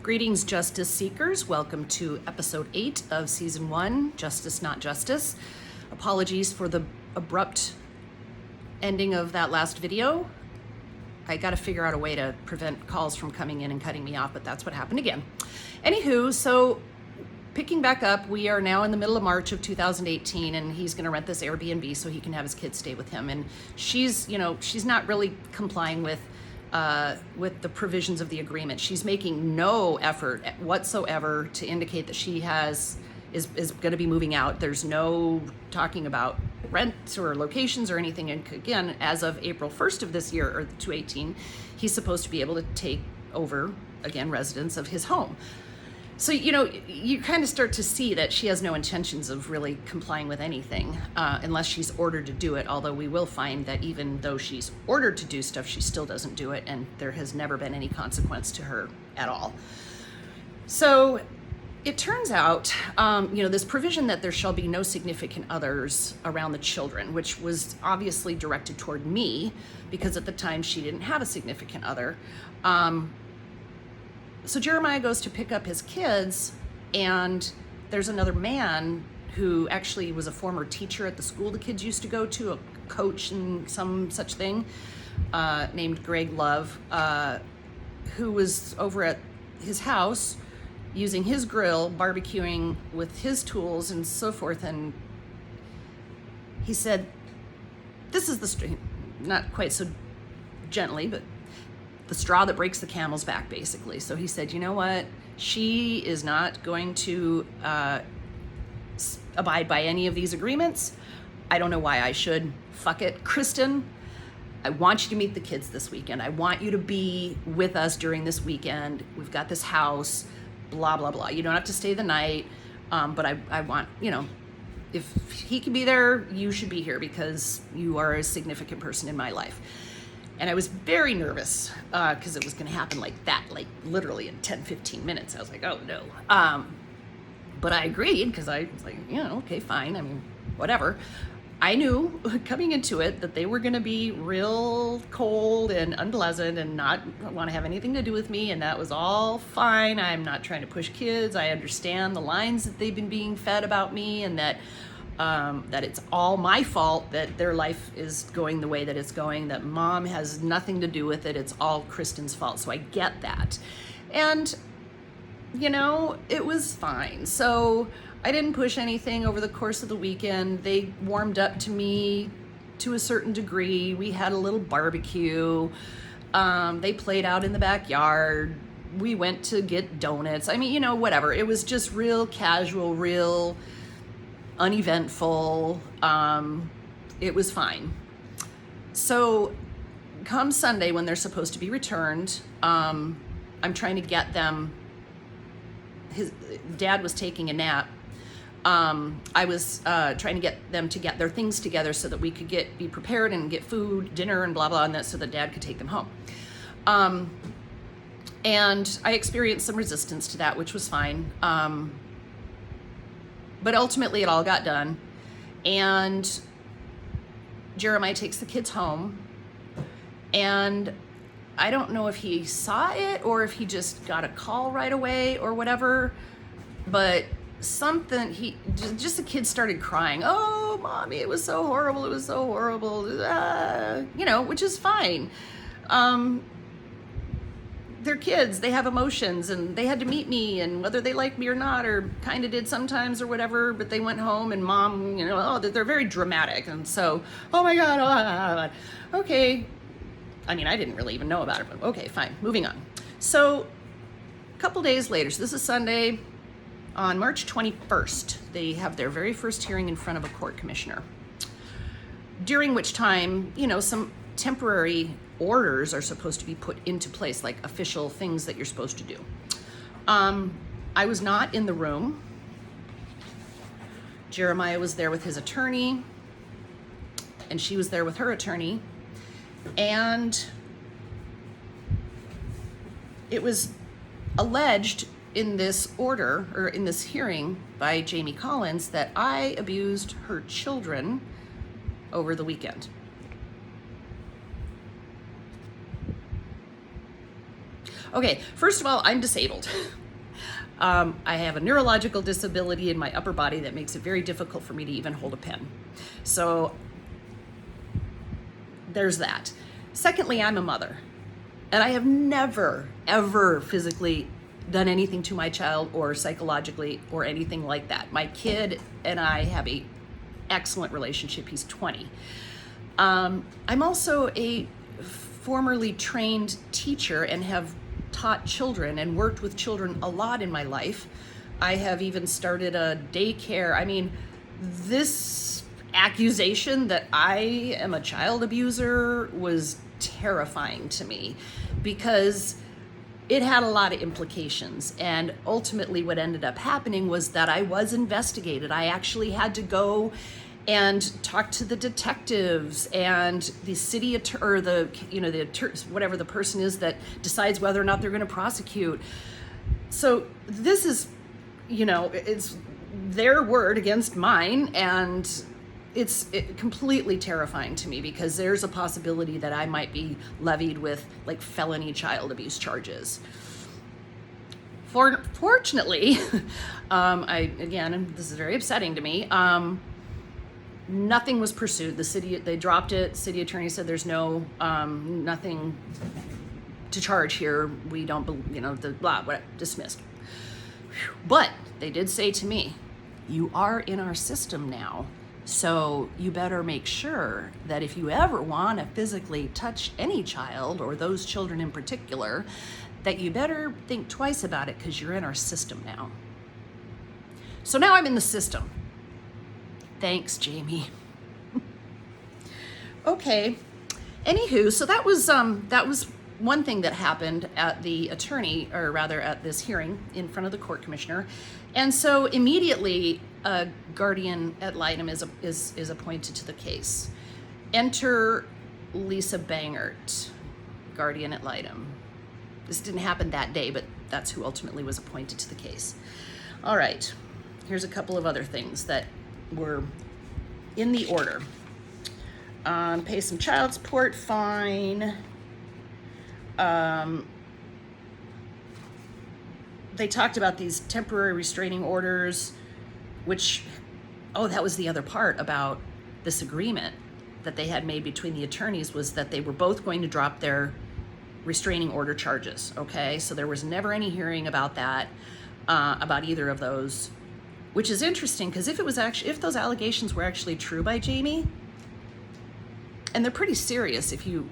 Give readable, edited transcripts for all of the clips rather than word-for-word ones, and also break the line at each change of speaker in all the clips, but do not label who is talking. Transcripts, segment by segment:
Greetings, justice seekers. Welcome to episode 8 of season 1, Justice Not Justice. Apologies for the abrupt ending of that last video. I got to figure out a way to prevent calls from coming in and cutting me off, but that's what happened again. Anywho, so picking back up, we are now in the middle of March of 2018, and he's going to rent this Airbnb so he can have his kids stay with him. And she's not really complying with the provisions of the agreement. She's making no effort whatsoever to indicate that she is going to be moving out. There's no talking about rents or locations or anything. And again, as of April 1st of this year, or 2018, he's supposed to be able to take over, again, residence of his home. So, you kind of start to see that she has no intentions of really complying with anything unless she's ordered to do it, although we will find that even though she's ordered to do stuff, she still doesn't do it, and there has never been any consequence to her at all. So it turns out, this provision that there shall be no significant others around the children, which was obviously directed toward me because at the time she didn't have a significant other. So Jeremiah goes to pick up his kids, and there's another man who actually was a former teacher at the school the kids used to go to, a coach and some such thing, named Greg Love, who was over at his house using his grill, barbecuing with his tools and so forth. And he said, this is the, not quite so gently, but the straw that breaks the camel's back, basically. So he said, you know what? She is not going to abide by any of these agreements. I don't know why I should. Fuck it. Kristen, I want you to meet the kids this weekend. I want you to be with us during this weekend. We've got this house, blah, blah, blah. You don't have to stay the night, but I want, if he can be there, you should be here because you are a significant person in my life. And I was very nervous because it was going to happen like that, like literally in 10, 15 minutes. I was like, oh no. But I agreed because I was like, okay, fine. I mean, whatever. I knew coming into it that they were going to be real cold and unpleasant and not want to have anything to do with me. And that was all fine. I'm not trying to push kids. I understand the lines that they've been being fed about me, and that it's all my fault that their life is going the way that it's going, that mom has nothing to do with it. It's all Kristen's fault. So I get that. And, it was fine. So I didn't push anything over the course of the weekend. They warmed up to me to a certain degree. We had a little barbecue. They played out in the backyard. We went to get donuts. I mean, whatever. It was just real casual, real uneventful. It was fine. So come Sunday when they're supposed to be returned, I'm trying to get them, his dad was taking a nap. I was trying to get them to get their things together so that we could be prepared and get food, dinner and blah, blah, and that so that dad could take them home. And I experienced some resistance to that, which was fine. But ultimately it all got done, and Jeremiah takes the kids home, and I don't know if he saw it or if he just got a call right away or whatever, but just the kids started crying. Oh, mommy, it was so horrible. It was so horrible. Which is fine. They're kids, they have emotions, and they had to meet me, and whether they like me or not, or kind of did sometimes or whatever, but they went home, and mom, they're very dramatic. And so, oh my God, okay. I mean, I didn't really even know about it, but okay, fine, moving on. So a couple days later, so this is Sunday, on March 21st, they have their very first hearing in front of a court commissioner, during which time, some temporary orders are supposed to be put into place, like official things that you're supposed to do. I was not in the room. Jeremiah was there with his attorney, and she was there with her attorney. And it was alleged in this order, or in this hearing by Jamie Collins, that I abused her children over the weekend. Okay, first of all, I'm disabled. I have a neurological disability in my upper body that makes it very difficult for me to even hold a pen. So there's that. Secondly, I'm a mother, and I have never, ever physically done anything to my child or psychologically or anything like that. My kid and I have a excellent relationship. He's 20. I'm also a formerly trained teacher and have taught children and worked with children a lot in my life. I have even started a daycare. I mean, this accusation that I am a child abuser was terrifying to me because it had a lot of implications. And ultimately what ended up happening was that I was investigated. I actually had to go and talk to the detectives and the city or the whatever the person is that decides whether or not they're going to prosecute. So this is, it's their word against mine, and it's completely terrifying to me because there's a possibility that I might be levied with like felony child abuse charges. Fortunately, this is very upsetting to me. Nothing was pursued. They dropped it. City attorney said there's nothing to charge here. We don't, dismissed. But they did say to me, you are in our system now. So you better make sure that if you ever want to physically touch any child or those children in particular, that you better think twice about it because you're in our system now. So now I'm in the system. Thanks, Jamie. Okay. Anywho, so that was one thing that happened at the at this hearing in front of the court commissioner. And so immediately a guardian ad litem is appointed to the case. Enter Lisa Bangert, guardian ad litem. This didn't happen that day, but that's who ultimately was appointed to the case. All right, here's a couple of other things that were in the order. Pay some child support fine. They talked about these temporary restraining orders, which, that was the other part about this agreement that they had made between the attorneys, was that they were both going to drop their restraining order charges, okay? So there was never any hearing about that, about either of those, which is interesting because if those allegations were actually true by Jamie, and they're pretty serious if you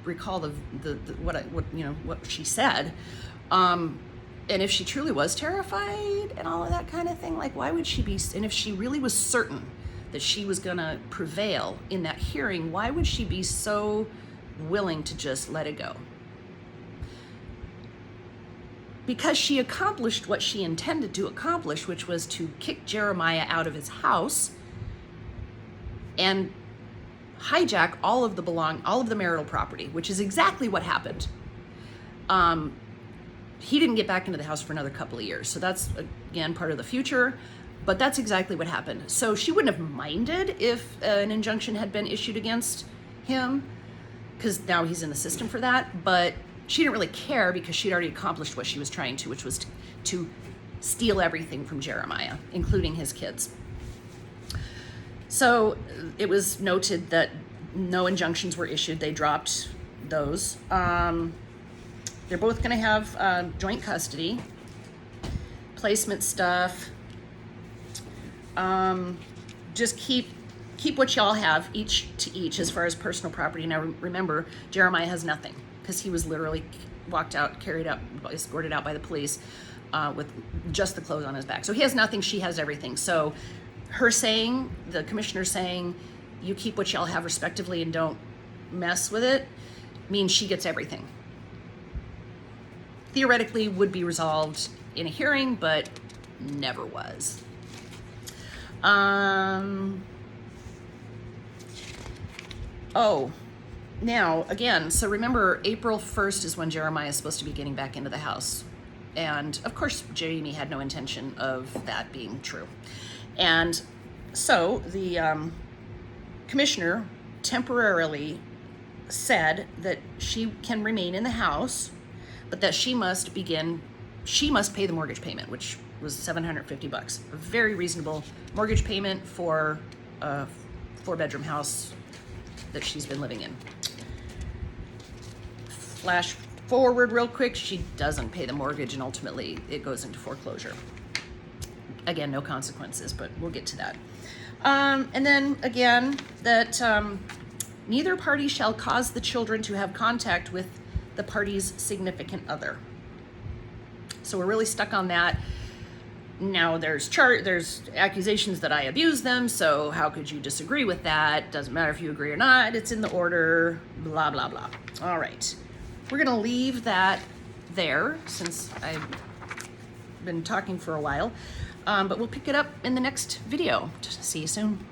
recall what she said, and if she truly was terrified and all of that kind of thing, like why would she be? And if she really was certain that she was gonna prevail in that hearing, why would she be so willing to just let it go? Because she accomplished what she intended to accomplish, which was to kick Jeremiah out of his house and hijack all of the marital property, which is exactly what happened. He didn't get back into the house for another couple of years. So that's, again, part of the future, but that's exactly what happened. So she wouldn't have minded if an injunction had been issued against him, because now he's in the system for that, but she didn't really care because she'd already accomplished what she was trying to, which was to steal everything from Jeremiah, including his kids. So it was noted that no injunctions were issued. They dropped those. They're both going to have joint custody, placement stuff. Just keep what y'all have each to each as far as personal property. Now remember, Jeremiah has nothing because he was literally escorted out by the police with just the clothes on his back. So he has nothing. She has everything. So the commissioner saying, you keep what y'all have respectively and don't mess with it, means she gets everything. Theoretically would be resolved in a hearing, but never was. Now, again, so remember, April 1st is when Jeremiah is supposed to be getting back into the house. And, of course, Jamie had no intention of that being true. And so the commissioner temporarily said that she can remain in the house, but that she must pay the mortgage payment, which was $750. A very reasonable mortgage payment for a 4-bedroom house that she's been living in. Flash forward real quick, she doesn't pay the mortgage and ultimately it goes into foreclosure. Again, no consequences, but we'll get to that. And then again, that neither party shall cause the children to have contact with the party's significant other. So we're really stuck on that. Now there's accusations that I abuse them, so how could you disagree with that? Doesn't matter if you agree or not, it's in the order, blah, blah, blah. All right, we're gonna leave that there since I've been talking for a while, but we'll pick it up in the next video. See you soon.